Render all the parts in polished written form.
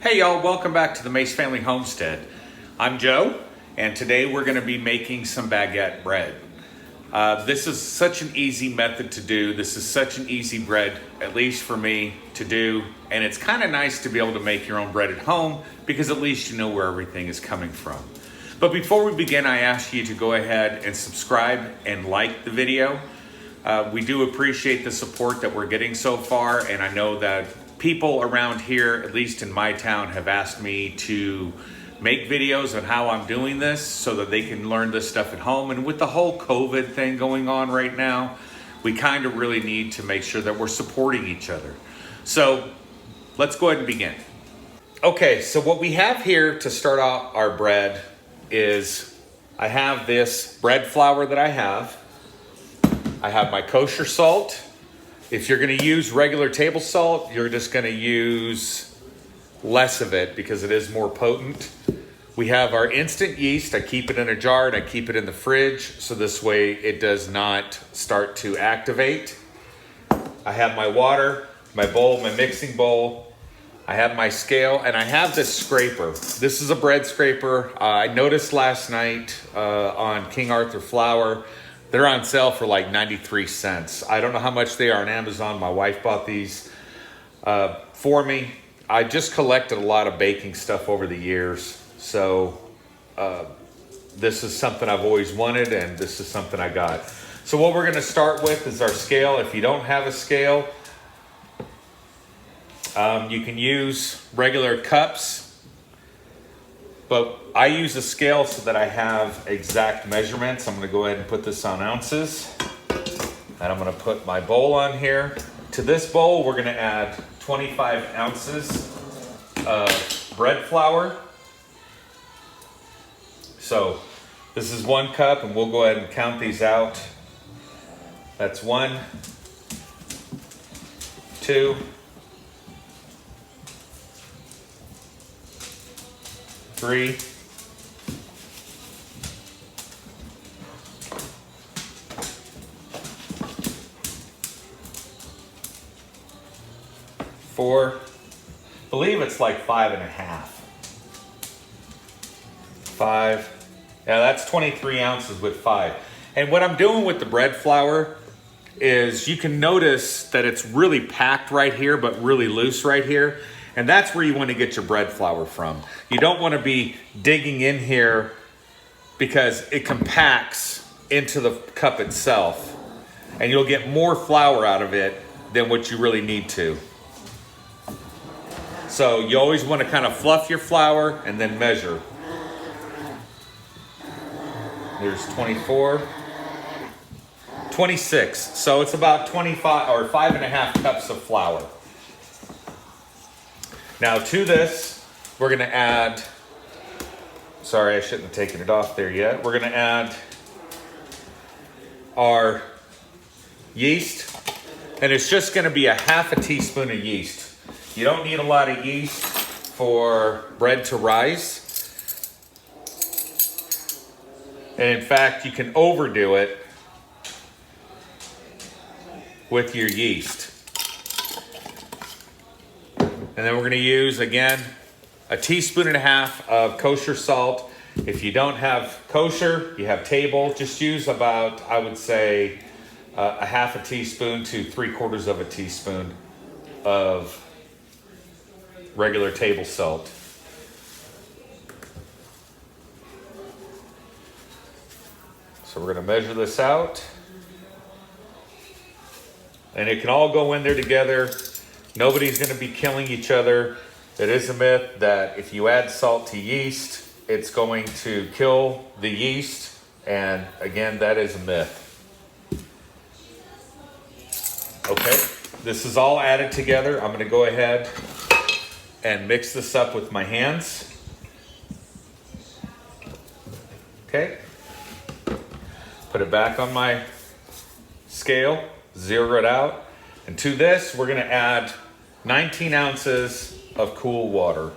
Hey y'all, welcome back to the Mace Family Homestead. I'm Joe, and today we're going to be making some baguette bread. This is such an easy method to do. This is such an easy bread, at least for me, to do. And it's kind of nice to be able to make your own bread at home because at least you know where everything is coming from. But before we begin, I ask you to go ahead and subscribe and like the video. We do appreciate the support that we're getting so far, and I know that people around here, at least in my town, have asked me to make videos on how I'm doing this so that they can learn this stuff at home. And with the whole COVID thing going on right now, we kind of really need to make sure that we're supporting each other. So let's go ahead and begin. Okay, so what we have here to start out our bread is I have this bread flour that I have my kosher salt. If you're gonna use regular table salt, you're just gonna use less of it because it is more potent. We have our instant yeast. I keep it in a jar and I keep it in the fridge so this way it does not start to activate. I have my water, my bowl, my mixing bowl. I have my scale and I have this scraper. This is a bread scraper. I noticed last night on King Arthur Flour, they're on sale for like 93 cents. I don't know how much they are on Amazon. My wife bought these for me. I just collected a lot of baking stuff over the years. So this is something I've always wanted and this is something I got. So what we're gonna start with is our scale. If you don't have a scale, you can use regular cups. But I use a scale so that I have exact measurements. I'm gonna go ahead and put this on ounces. And I'm gonna put my bowl on here. To this bowl, we're gonna add 25 ounces of bread flour. So this is 1 cup and we'll go ahead and count these out. That's 1, 2, 3, 4, I believe it's like 5.5. 5, yeah, that's 23 ounces with 5. And what I'm doing with the bread flour is you can notice that it's really packed right here, but really loose right here. And that's where you want to get your bread flour from. You don't want to be digging in here because it compacts into the cup itself and you'll get more flour out of it than what you really need to. So you always want to kind of fluff your flour and then measure. There's 24, 26. So it's about 25 or 5.5 cups of flour. Now to this, we're gonna add, sorry, I shouldn't have taken it off there yet. We're gonna add our yeast, and it's just gonna be a 1/2 teaspoon of yeast. You don't need a lot of yeast for bread to rise. And in fact, you can overdo it with your yeast. And then we're gonna use, again, a 1.5 teaspoons of kosher salt. If you don't have kosher, you have table, just use about, I would say, a 1/2 teaspoon to 3/4 teaspoon of regular table salt. So we're gonna measure this out. And it can all go in there together. Nobody's gonna be killing each other. It is a myth that if you add salt to yeast, it's going to kill the yeast. And again, that is a myth. Okay, this is all added together. I'm gonna go ahead and mix this up with my hands. Okay, put it back on my scale, zero it out. And to this, we're gonna add 19 ounces of cool water.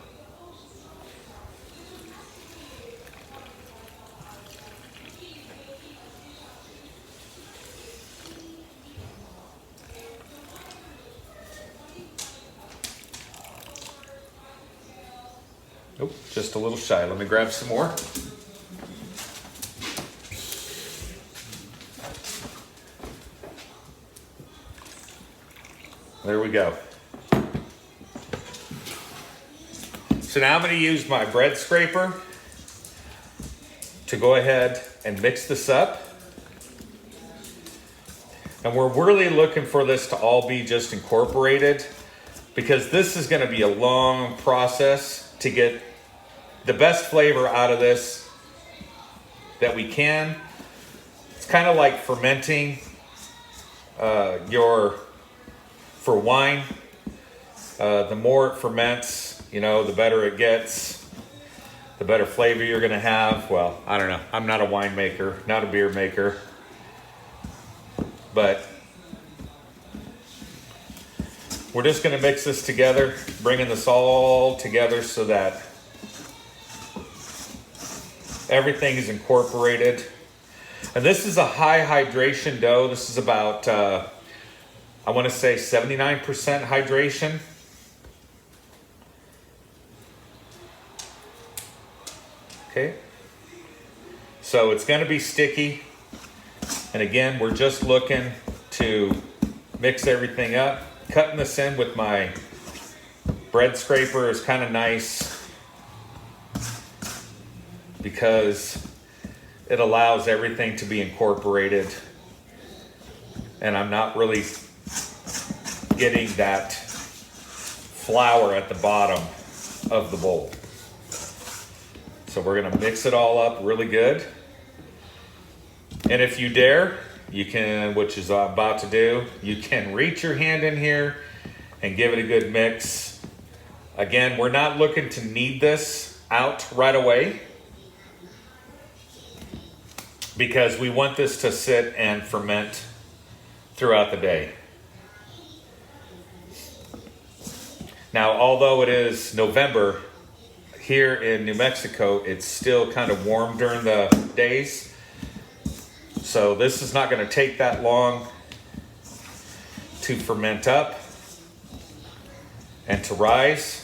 Oh, just a little shy. Let me grab some more. There we go. So now I'm going to use my bread scraper to go ahead and mix this up. And we're really looking for this to all be just incorporated, because this is going to be a long process to get the best flavor out of this that we can. It's kind of like fermenting for wine. The more it ferments, the better it gets, the better flavor you're going to have. Well, I don't know. I'm not a winemaker, not a beer maker, but we're just going to mix this together, bringing this all together so that everything is incorporated. And this is a high hydration dough. This is about, I want to say 79% hydration. Okay. So it's going to be sticky. And again, we're just looking to mix everything up. Cutting this in with my bread scraper is kind of nice because it allows everything to be incorporated, and I'm not really getting that flour at the bottom of the bowl. So we're going to mix it all up really good. And if you dare, you can, which is I'm about to do, you can reach your hand in here and give it a good mix. Again, we're not looking to knead this out right away, because we want this to sit and ferment throughout the day. Now, although it is November, here in New Mexico, it's still kind of warm during the days. So this is not going to take that long to ferment up and to rise.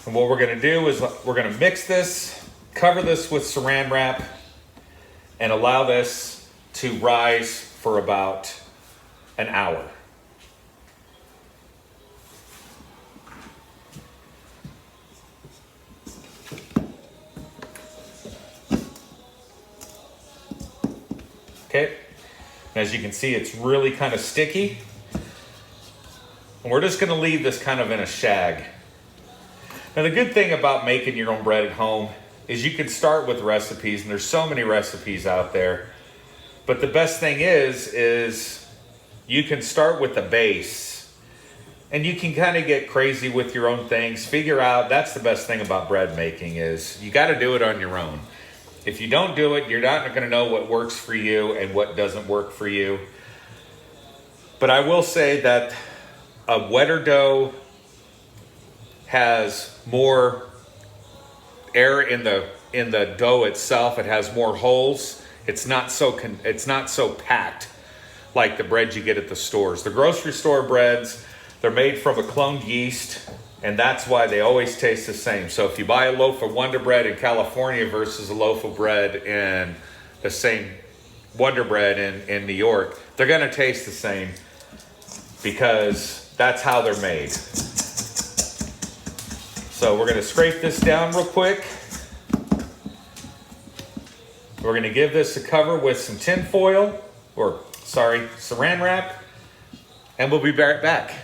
And what we're going to do is we're going to mix this, cover this with saran wrap, and allow this to rise for about an hour. Okay, as you can see, it's really kind of sticky. And we're just gonna leave this kind of in a shag. Now the good thing about making your own bread at home is you can start with recipes, and there's so many recipes out there. But the best thing is you can start with a base, and you can kind of get crazy with your own things. Figure out, that's the best thing about bread making, is you got to do it on your own. If you don't do it, you're not going to know what works for you and what doesn't work for you. But I will say that a wetter dough has more air in the dough itself. It has more holes. It's not so packed like the bread you get at the stores. The grocery store breads, they're made from a cloned yeast, and that's why they always taste the same. So if you buy a loaf of Wonder Bread in California versus a loaf of bread in the same Wonder Bread in New York, they're gonna taste the same because that's how they're made. So we're gonna scrape this down real quick. We're gonna give this a cover with some tin foil, saran wrap, and we'll be right back.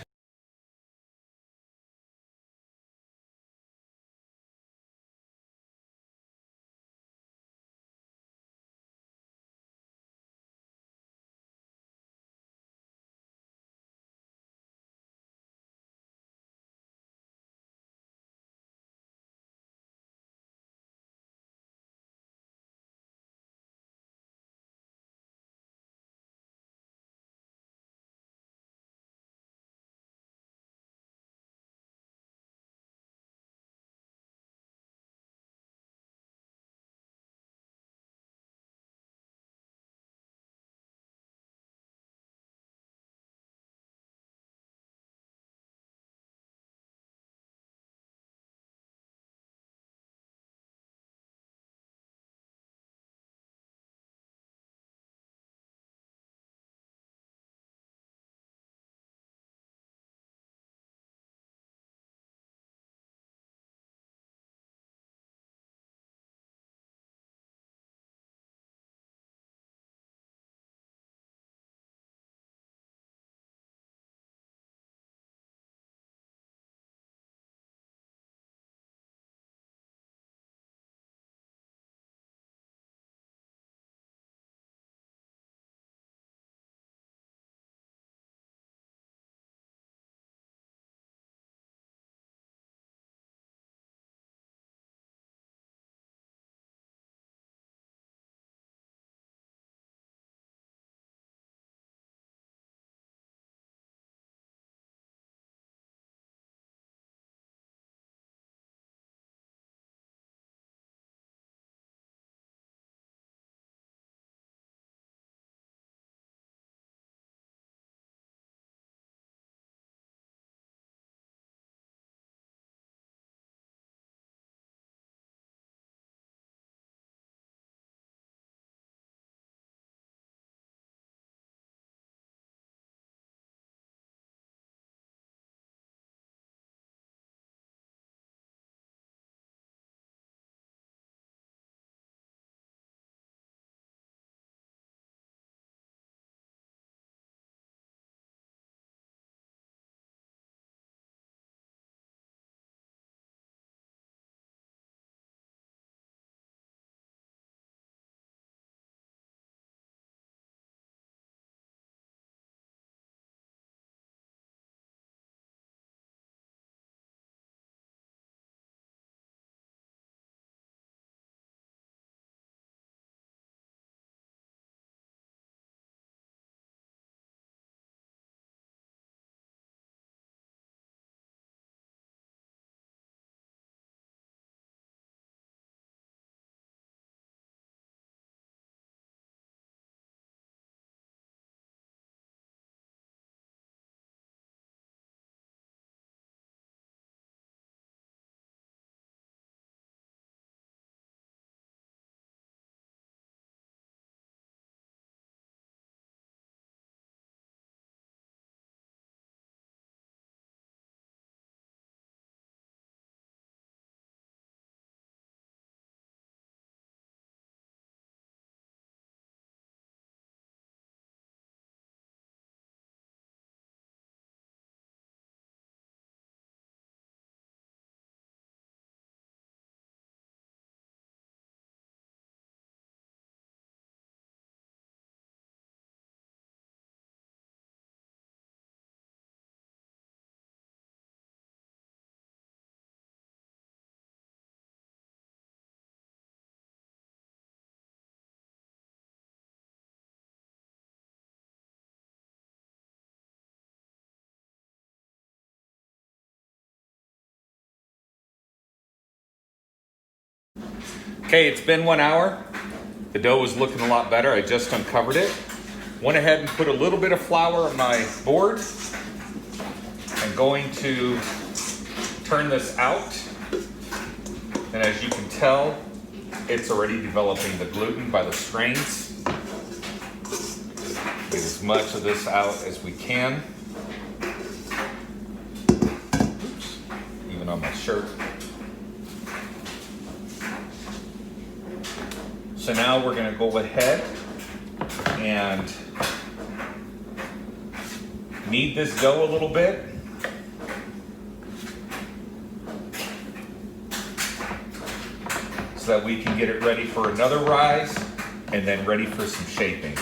Okay, it's been 1 hour. The dough is looking a lot better. I just uncovered it. Went ahead and put a little bit of flour on my board. I'm going to turn this out. And as you can tell, it's already developing the gluten by the strains. Get as much of this out as we can. Oops, even on my shirt. So now we're going to go ahead and knead this dough a little bit. So that we can get it ready for another rise and then ready for some shaping.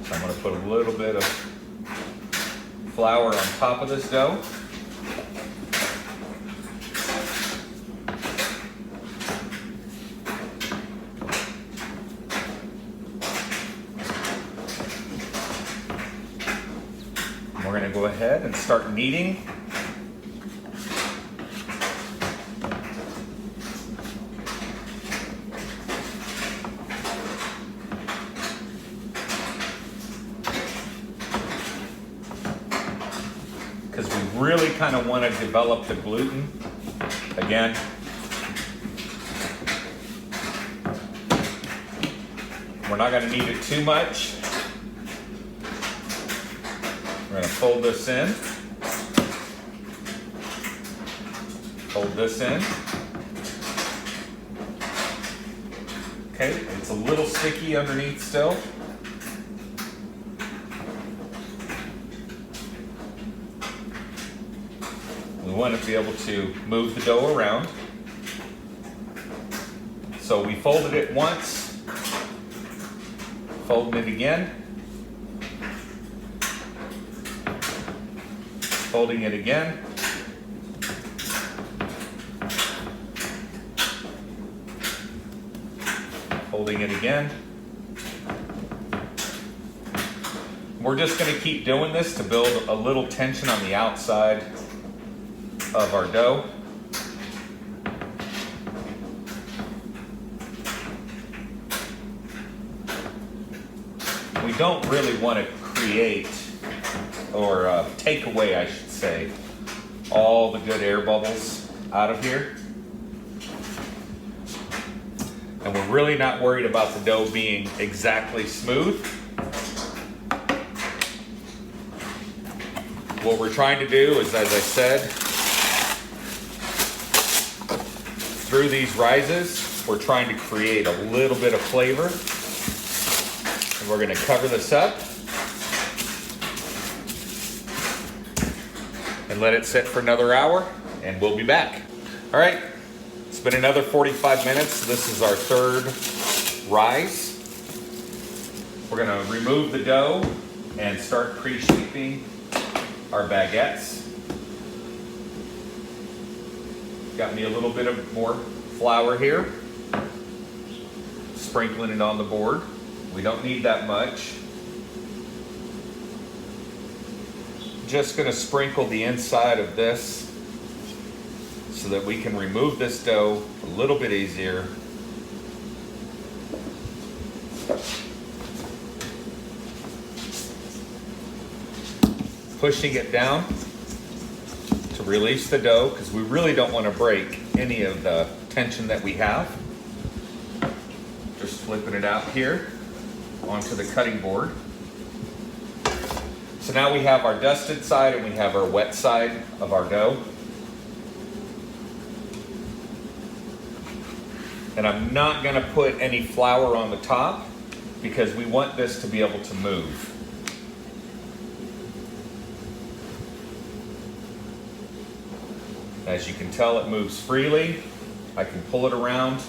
So I'm going to put a little bit of flour on top of this dough. We're going to go ahead and start kneading. Because we really kind of want to develop the gluten. Again, we're not going to knead it too much. We're going to fold this in, fold this in. Okay, it's a little sticky underneath still. We want to be able to move the dough around. So we folded it once, folding it again, folding it again, folding it again. We're just going to keep doing this to build a little tension on the outside of our dough. We don't really want to create or take away, I should say, all the good air bubbles out of here. And we're really not worried about the dough being exactly smooth. What we're trying to do is, as I said, through these rises, we're trying to create a little bit of flavor. And we're going to cover this up and let it sit for another hour, and we'll be back. All right, it's been another 45 minutes. This is our third rise. We're going to remove the dough and start pre-shaping our baguettes. Got me a little bit of more flour here. Sprinkling it on the board. We don't need that much. Just going to sprinkle the inside of this so that we can remove this dough a little bit easier. Pushing it down to release the dough, because we really don't want to break any of the tension that we have. Just flipping it out here onto the cutting board. So now we have our dusted side and we have our wet side of our dough. And I'm not going to put any flour on the top because we want this to be able to move. As you can tell, it moves freely. I can pull it around.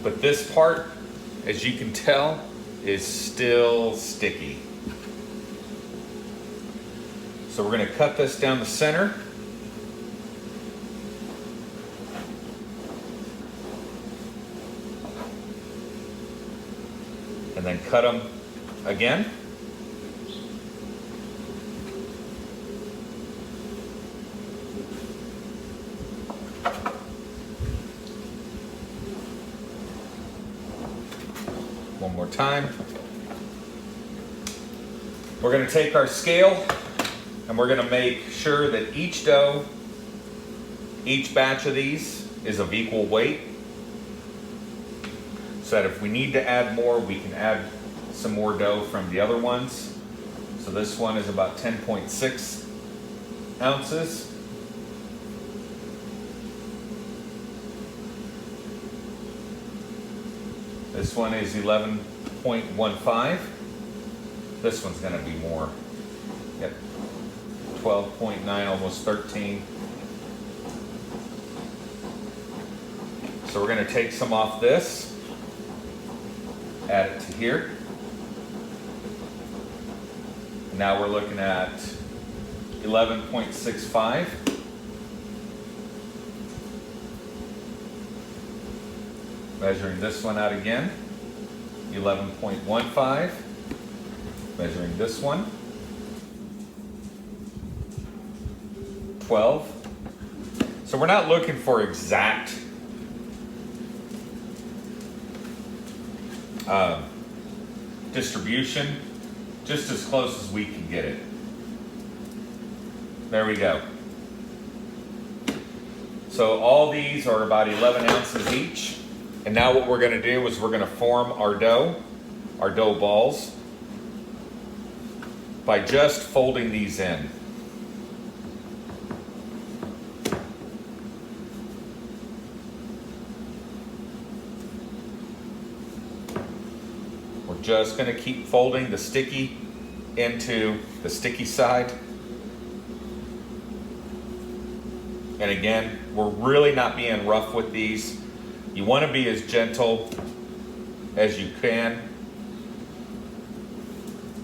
But this part, as you can tell, is still sticky. So we're going to cut this down the center. And then cut them again. One more time. We're going to take our scale and we're going to make sure that each dough, each batch of these is of equal weight, so that if we need to add more, we can add some more dough from the other ones. So this one is about 10.6 ounces. This one is 11.15. This one's going to be more. Yep, 12.9, almost 13. So we're going to take some off this, add it to here. Now we're looking at 11.65. Measuring this one out again, 11.15. Measuring this one, 12. So we're not looking for exact distribution, just as close as we can get it. There we go. So all these are about 11 ounces each. And now what we're going to do is we're going to form our dough balls, by just folding these in. We're just going to keep folding the sticky into the sticky side. And again, we're really not being rough with these. You want to be as gentle as you can,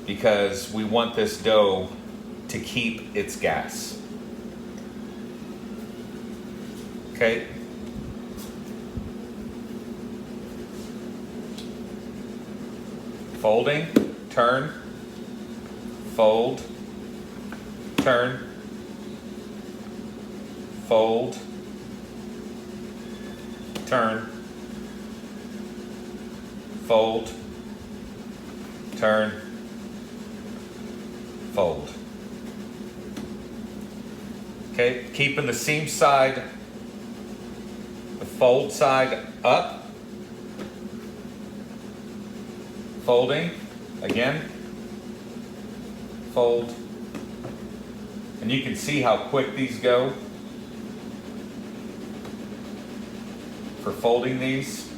because we want this dough to keep its gas. Okay? Folding, turn, fold, turn, fold, turn, fold, turn, fold. Okay, keeping the seam side, the fold side up, folding, again, fold, and you can see how quick these go for folding these.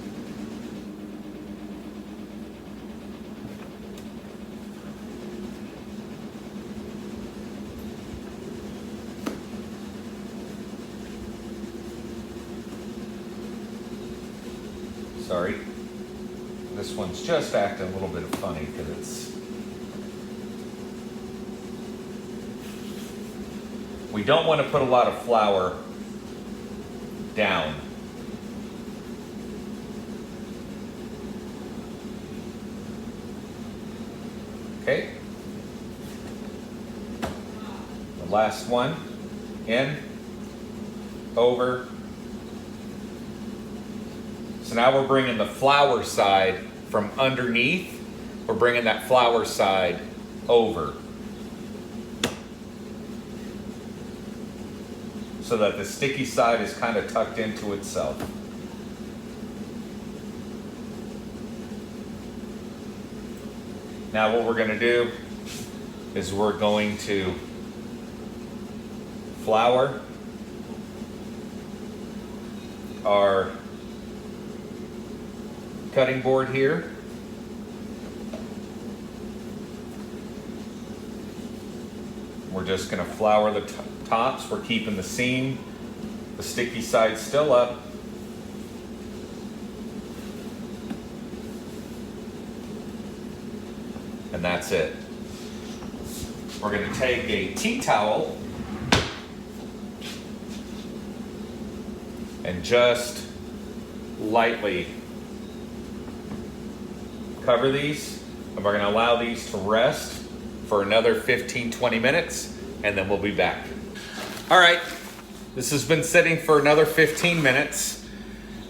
Sorry, this one's just acting a little bit funny because we don't want to put a lot of flour down. Okay. The last one, in, over. So now we're bringing the flour side from underneath. We're bringing that flour side over, so that the sticky side is kind of tucked into itself. Now what we're going to do is we're going to flour our cutting board here. We're just going to flour the tops. We're keeping the seam, the sticky side still up. And that's it. We're going to take a tea towel and just lightly cover these, and we're going to allow these to rest for another 15-20 minutes, and then we'll be back. All right, this has been sitting for another 15 minutes.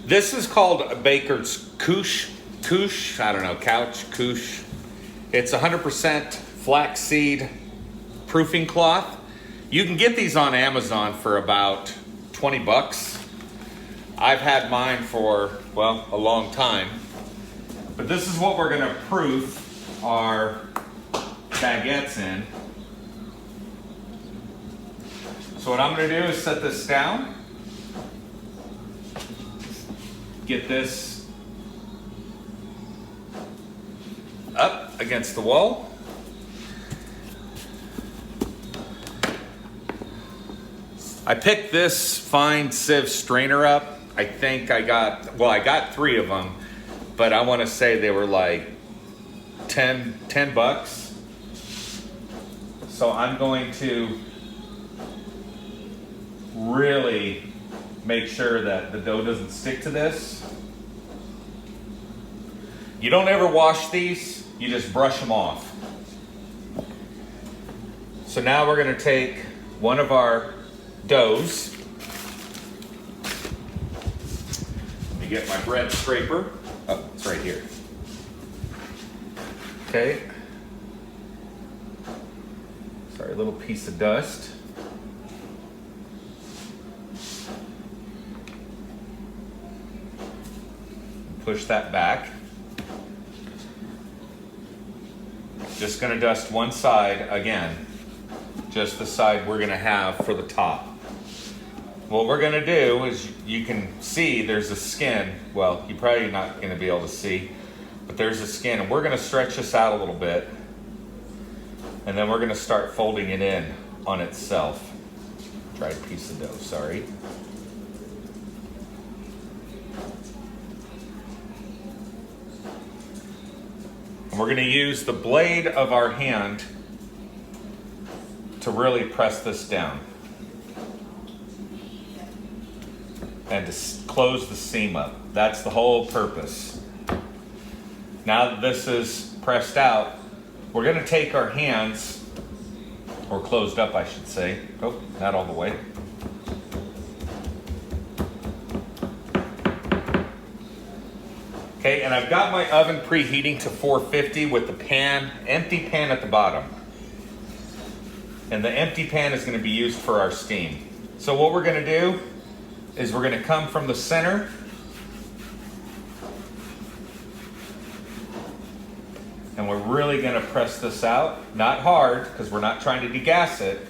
This is called a baker's couche. couche, I don't know, couch, couche. It's 100% flaxseed proofing cloth. You can get these on Amazon for about 20 bucks. I've had mine for, well, a long time. But this is what we're gonna proof our baguettes in. So what I'm gonna do is set this down. Get this up against the wall. I picked this fine sieve strainer up. I think I got 3 of them, but I want to say they were like 10 bucks. So I'm going to really make sure that the dough doesn't stick to this. You don't ever wash these, you just brush them off. So now we're going to take one of our doughs. Let me get my bread scraper. Oh, it's right here. Okay. Sorry, a little piece of dust. Push that back. Just gonna dust one side again, just the side we're gonna have for the top. What we're gonna do is, you can see there's a skin. Well, you're probably not gonna be able to see, but there's a skin, and we're gonna stretch this out a little bit, and then we're gonna start folding it in on itself. Dried piece of dough, sorry. And we're going to use the blade of our hand to really press this down and to close the seam up. That's the whole purpose. Now that this is pressed out, we're going to take our hands, or closed up I should say. Oh, not all the way. Okay, and I've got my oven preheating to 450 with the pan, empty pan at the bottom. And the empty pan is going to be used for our steam. So what we're going to do is we're going to come from the center. And we're really going to press this out. Not hard, because we're not trying to degas it.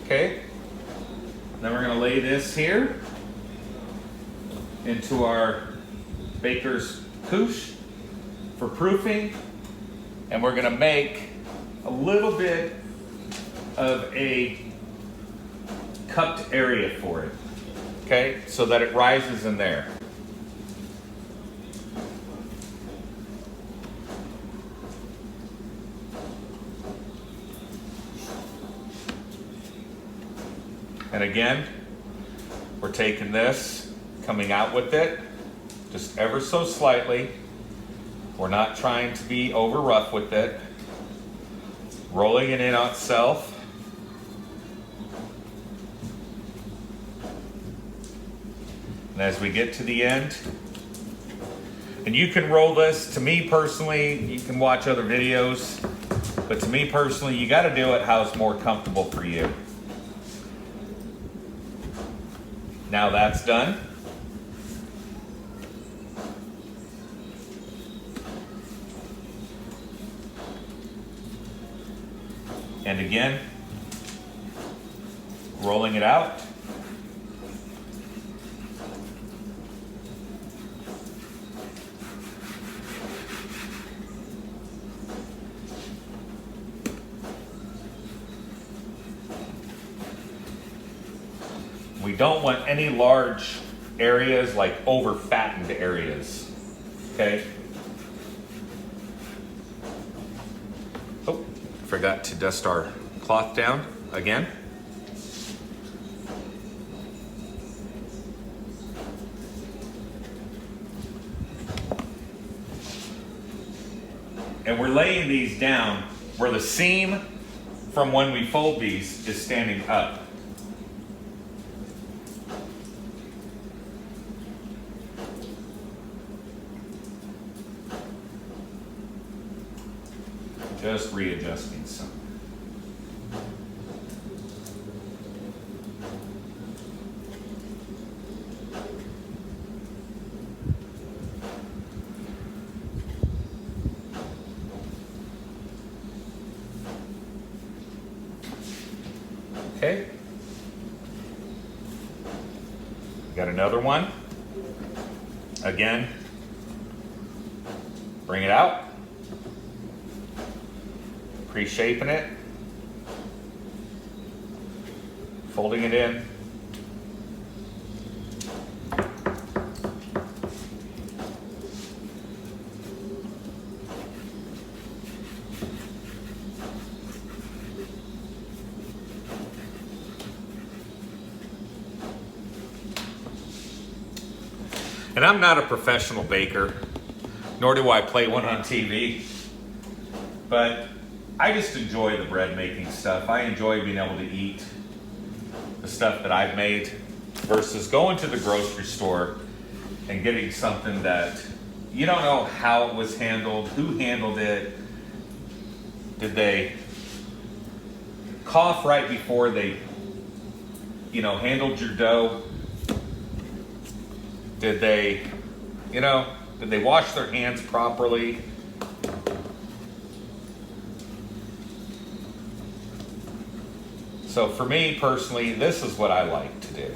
Okay. Then we're going to lay this here into our baker's couche for proofing, and we're going to make a little bit of a cupped area for it, okay, so that it rises in there. And again, we're taking this, coming out with it, just ever so slightly. We're not trying to be over rough with it. Rolling it in on itself. And as we get to the end, and you can roll this, to me personally, you can watch other videos, but to me personally, you got to do it how it's more comfortable for you. Now that's done. And again, rolling it out. We don't want any large areas, like over fattened areas, okay? Oh, forgot to dust our cloth down again. And we're laying these down where the seam from when we fold these is standing up. Just readjusting some. Okay. Got another one. Again, bring it out. Pre-shaping it. Folding it in. And I'm not a professional baker, nor do I play one on TV, but I just enjoy the bread making stuff. I enjoy being able to eat the stuff that I've made versus going to the grocery store and getting something that you don't know how it was handled, who handled it. Did they cough right before they, handled your dough? Did they wash their hands properly? So for me personally, this is what I like to do.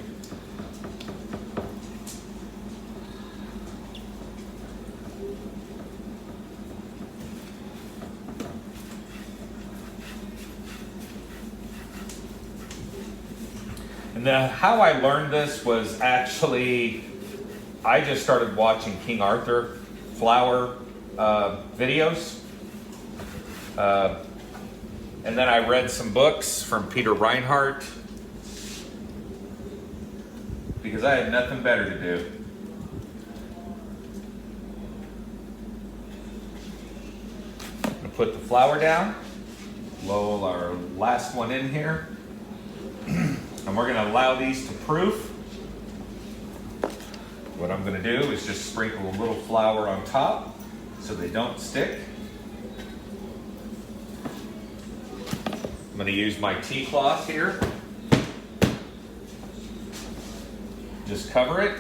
And how I learned this was actually, I just started watching King Arthur flour videos. And then I read some books from Peter Reinhardt because I had nothing better to do. I'm going to put the flour down, roll our last one in here, and we're going to allow these to proof. What I'm going to do is just sprinkle a little flour on top so they don't stick. I'm going to use my tea cloth here. Just cover it.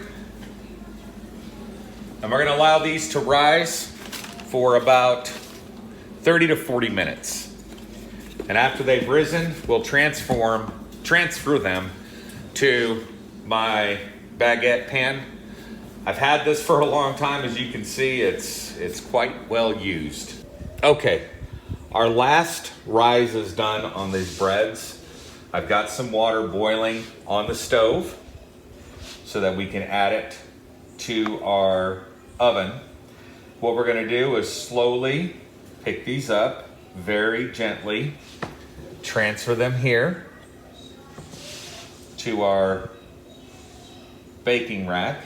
And we're going to allow these to rise for about 30 to 40 minutes. And after they've risen, we'll transfer them to my baguette pan. I've had this for a long time. As you can see, it's quite well used. Okay, our last rise is done on these breads. I've got some water boiling on the stove so that we can add it to our oven. What we're going to do is slowly pick these up very gently, transfer them here to our baking rack.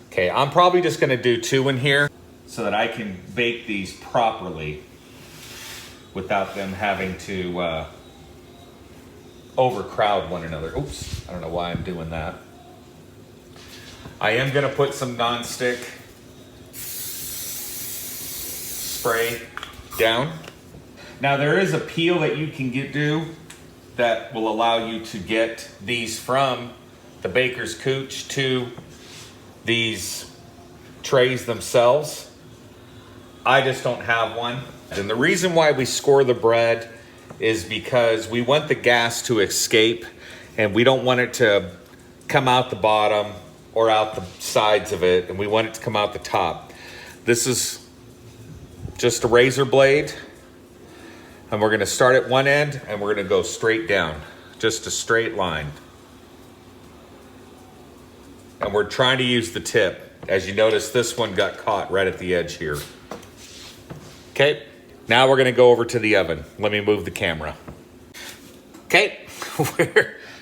Okay, I'm probably just going to do 2 in here so that I can bake these properly without them having to overcrowd one another. Oops, I don't know why I'm doing that. I am going to put some nonstick spray down. Now there is a peel that you can do that will allow you to get these from the baker's cooch to these trays themselves. I just don't have one. And the reason why we score the bread is because we want the gas to escape and we don't want it to come out the bottom or out the sides of it, and we want it to come out the top. This is just a razor blade, and we're gonna start at one end and we're gonna go straight down, just a straight line. And we're trying to use the tip. As you notice, this one got caught right at the edge here. Okay, now we're gonna go over to the oven. Let me move the camera. Okay,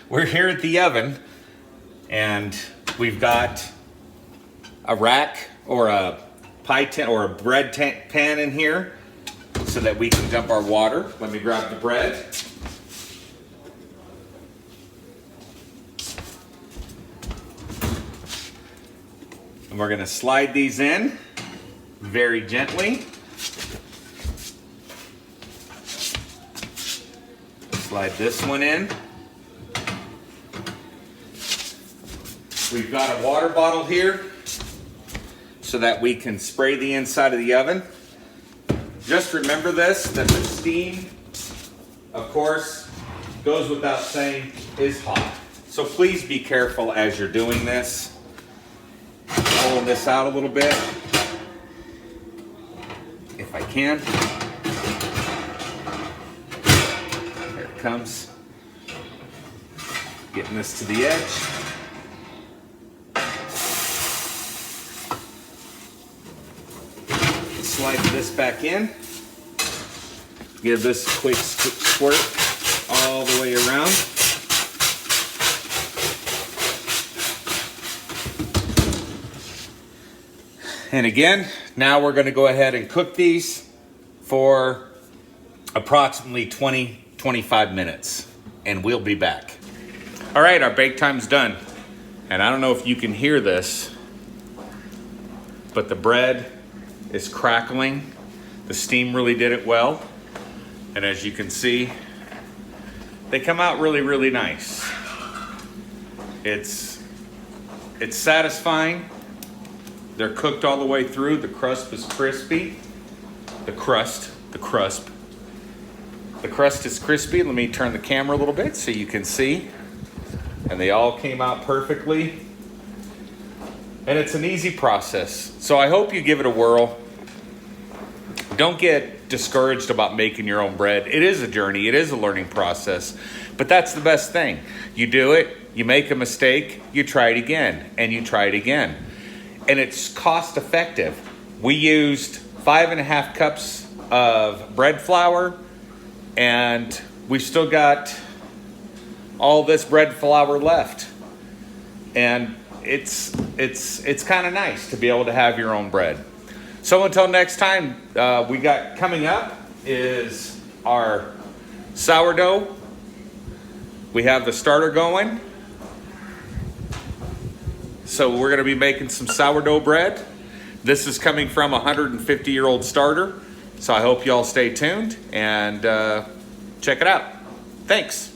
we're here at the oven, and we've got a rack or a pie tin or a bread pan in here. so that we can dump our water. Let me grab the bread. And we're gonna slide these in very gently. Slide this one in. We've got a water bottle here so that we can spray the inside of the oven. Just remember this, that the steam, of course, goes without saying, is hot. So please be careful as you're doing this. Pulling this out a little bit, if I can. There it comes. Getting this to the edge. Slide this back in. Give this a quick squirt all the way around. And again, now we're going to go ahead and cook these for approximately 20-25 minutes, and we'll be back. All right, our bake time's done. And I don't know if you can hear this, but the bread is crackling. The steam really did it well. And as you can see, they come out really, really nice. It's satisfying. They're cooked all the way through. The crust is crispy. The crust is crispy. Let me turn the camera a little bit so you can see. And they all came out perfectly. And it's an easy process. So I hope you give it a whirl. Don't get discouraged about making your own bread. It is a journey. It is a learning process. But that's the best thing. You do it, you make a mistake, you try it again, and you try it again. And it's cost effective. We used 5.5 cups of bread flour, and we've still got all this bread flour left. And it's kind of nice to be able to have your own bread. So until next time, we got coming up is our sourdough. We have the starter going. So we're gonna be making some sourdough bread. This is coming from a 150-year-old starter. So I hope you all stay tuned and check it out. Thanks.